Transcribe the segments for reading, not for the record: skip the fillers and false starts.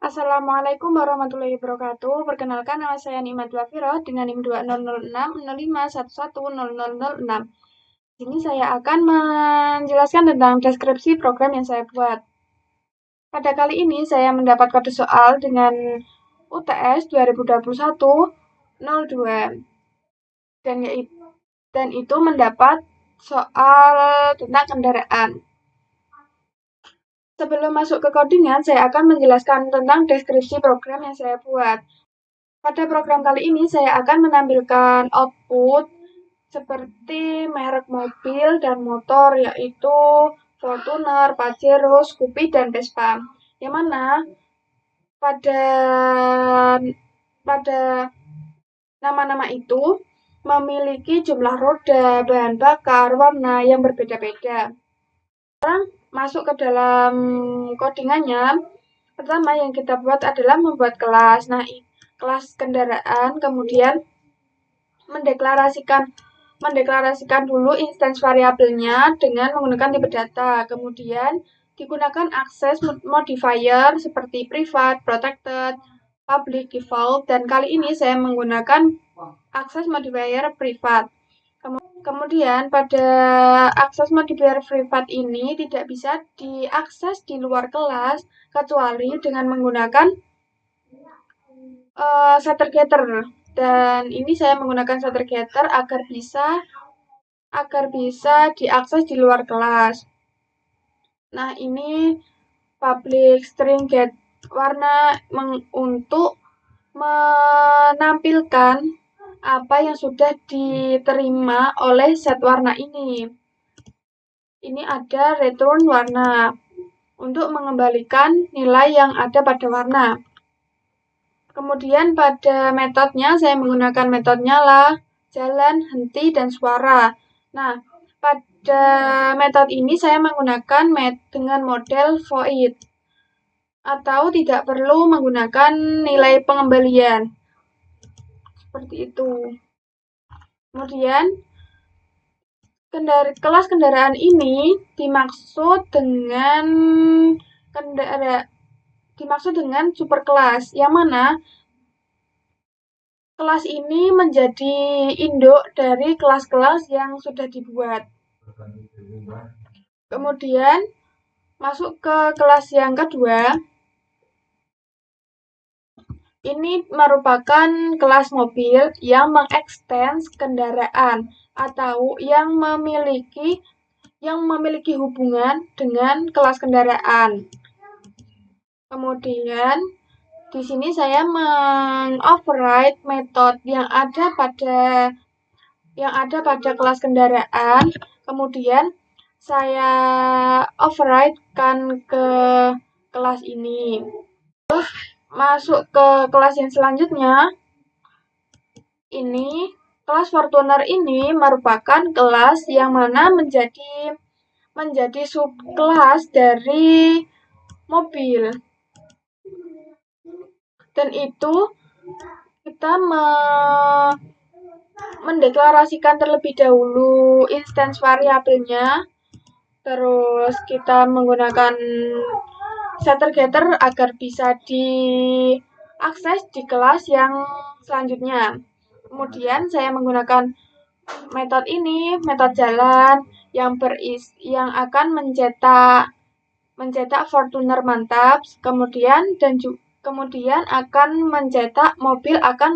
Assalamualaikum warahmatullahi wabarakatuh. Perkenalkan, nama saya Nikmat Wafiro dengan NIM 2006 Di sini saya akan menjelaskan tentang deskripsi program yang saya buat. Pada kali ini saya mendapat kode soal dengan UTS 2021-02 dan itu mendapat soal tentang kendaraan. Sebelum masuk ke codingan, saya akan menjelaskan tentang deskripsi program yang saya buat. Pada program kali ini saya akan menampilkan output seperti merek mobil dan motor, yaitu Fortuner, Pajero, Scoopy, dan Vespa. Yang mana pada nama-nama itu memiliki jumlah roda, bahan bakar, warna yang berbeda-beda. Sekarang masuk ke dalam codingannya. Pertama yang kita buat adalah membuat kelas. Nah, kelas kendaraan, kemudian mendeklarasikan dulu instance variabelnya dengan menggunakan tipe data. Kemudian digunakan akses modifier seperti private, protected, public, default, dan kali ini saya menggunakan akses modifier private. Kemudian pada akses modifier private ini tidak bisa diakses di luar kelas kecuali dengan menggunakan setter getter. Dan ini saya menggunakan setter getter agar bisa diakses di luar kelas. Nah, ini public string get warna untuk menampilkan apa yang sudah diterima oleh set warna ini. Ini ada return warna untuk mengembalikan nilai yang ada pada warna. Kemudian pada metodenya saya menggunakan metodenya lah, jalan, henti, dan suara. Nah, pada metode ini saya menggunakan dengan model void atau tidak perlu menggunakan nilai pengembalian. Seperti itu. Kemudian kelas kendaraan ini dimaksud dengan superkelas, yang mana kelas ini menjadi induk dari kelas-kelas yang sudah dibuat. Kemudian masuk ke kelas yang kedua. Ini merupakan kelas mobil yang mengekstens kendaraan atau yang memiliki hubungan dengan kelas kendaraan. Kemudian di sini saya mengoverride metode yang ada pada kelas kendaraan. Kemudian saya override-kan ke kelas ini. Terus masuk ke kelas yang selanjutnya. Ini kelas Fortuner ini merupakan kelas yang mana menjadi subkelas dari mobil. Dan itu kita mendeklarasikan terlebih dahulu instance variabelnya, terus kita menggunakan setter getter agar bisa diakses di kelas yang selanjutnya. Kemudian saya menggunakan metode ini, metode jalan yang akan mencetak Fortuner mantap, kemudian akan mencetak mobil akan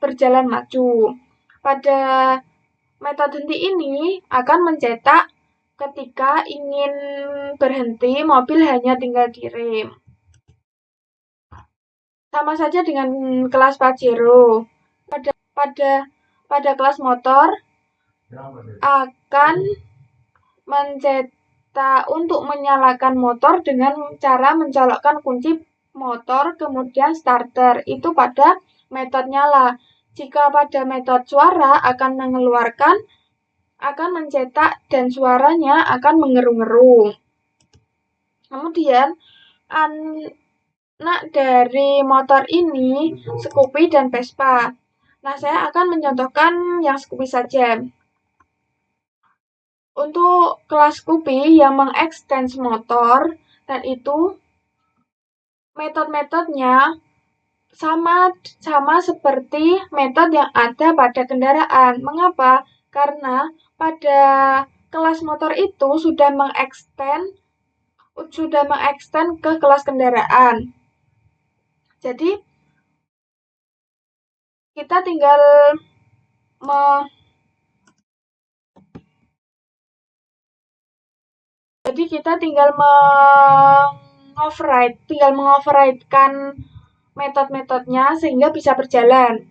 berjalan maju. Pada metode henti ini akan mencetak ketika ingin berhenti, mobil hanya tinggal direm. Sama saja dengan kelas Pajero. Pada kelas motor akan mencetak untuk menyalakan motor dengan cara mencolokkan kunci motor kemudian starter. Itu pada metode nyala. Jika pada metode suara akan mencetak dan suaranya akan mengeru-ngeru. Kemudian anak dari motor ini Scoopy dan Vespa. Nah, saya akan mencontohkan yang Scoopy saja. Untuk kelas Scoopy yang mengekstens motor dan itu metode-metodenya sama seperti metode yang ada pada kendaraan. Mengapa? Karena pada kelas motor itu sudah mengekstend ke kelas kendaraan. Jadi kita tinggal mengoverride-kan metode-metodenya sehingga bisa berjalan.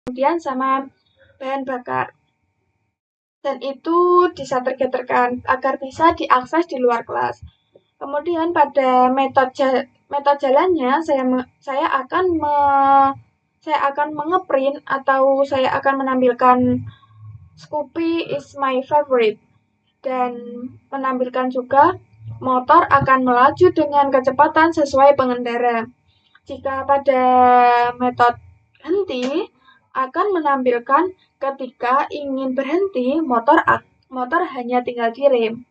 Kemudian sama bahan bakar. Dan itu disatergeterkan agar bisa diakses di luar kelas. Kemudian pada metode jalannya saya akan mengeprint atau saya akan menampilkan Scoopy is my favorite dan menampilkan juga motor akan melaju dengan kecepatan sesuai pengendara. Jika pada metode henti akan menampilkan ketika ingin berhenti motor hanya tinggal direm.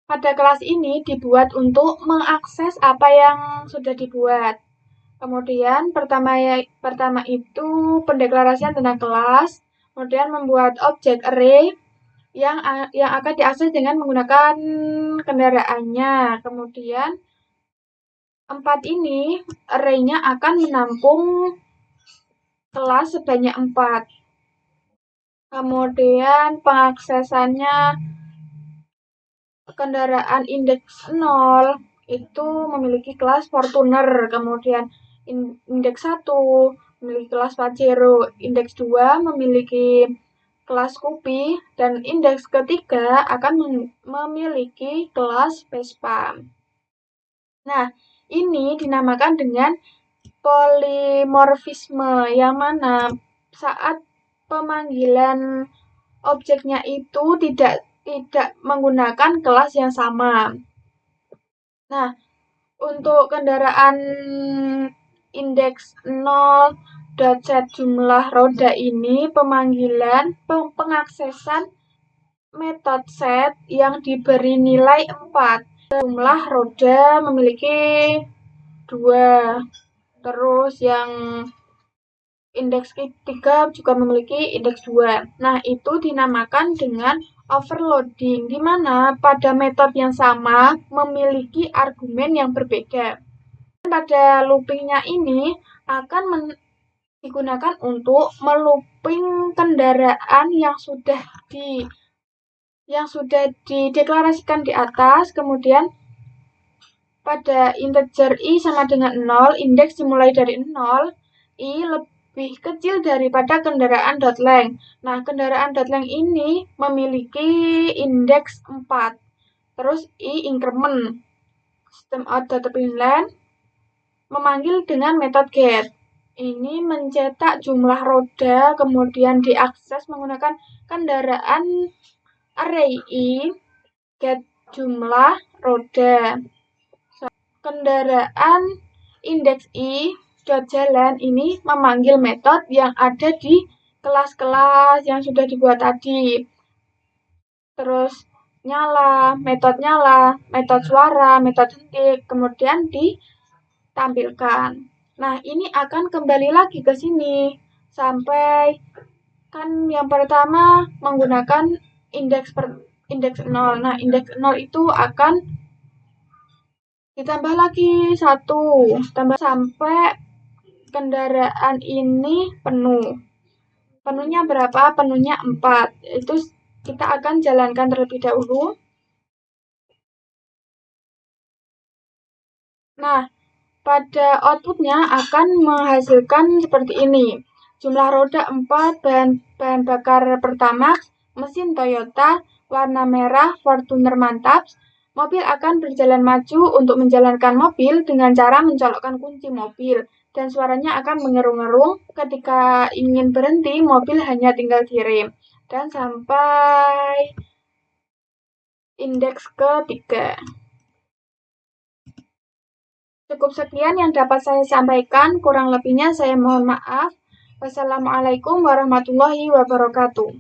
Pada kelas ini dibuat untuk mengakses apa yang sudah dibuat. Kemudian pertama itu pendeklarasian tentang kelas, kemudian membuat objek array yang akan diakses dengan menggunakan kendaraannya. Kemudian 4 ini array-nya akan menampung kelas sebanyak 4. Kemudian pengaksesannya kendaraan indeks 0 itu memiliki kelas Fortuner, kemudian indeks 1 memiliki kelas Pajero, indeks 2 memiliki kelas Scoopy, dan indeks ketiga akan memiliki kelas Vespa. Nah, ini dinamakan dengan polimorfisme, yang mana saat pemanggilan objeknya itu tidak menggunakan kelas yang sama. Nah, untuk kendaraan indeks 0.set jumlah roda ini pengaksesan metode set yang diberi nilai 4. Jumlah roda memiliki 2. Terus yang indeks 3 juga memiliki indeks 2. Nah, itu dinamakan dengan overloading, di mana pada metode yang sama memiliki argumen yang berbeda. Pada loopingnya ini akan digunakan untuk melooping kendaraan yang sudah dideklarasikan di atas, kemudian pada integer i sama dengan 0, indeks dimulai dari 0, i lebih kecil daripada kendaraan .length. Nah, kendaraan .length ini memiliki indeks 4. Terus i increment. System out .println memanggil dengan metode get. Ini mencetak jumlah roda, kemudian diakses menggunakan kendaraan array i, get jumlah roda. Kendaraan indeks i jalan ini memanggil metode yang ada di kelas-kelas yang sudah dibuat tadi. Terus metode suara, metode henti, kemudian ditampilkan. Nah, ini akan kembali lagi ke sini sampai kan yang pertama menggunakan indeks 0. Nah, indeks 0 itu akan ditambah lagi 1, tambah sampai kendaraan ini penuh. Penuhnya berapa? Penuhnya 4. Itu kita akan jalankan terlebih dahulu. Nah, pada outputnya akan menghasilkan seperti ini. Jumlah roda 4, bahan bakar pertama, mesin Toyota, warna merah, Fortuner mantap. Mobil akan berjalan maju untuk menjalankan mobil dengan cara mencolokkan kunci mobil. Dan suaranya akan mengerung-ngerung. Ketika ingin berhenti, mobil hanya tinggal direm. Dan sampai indeks ketiga. Cukup sekian yang dapat saya sampaikan. Kurang lebihnya saya mohon maaf. Wassalamualaikum warahmatullahi wabarakatuh.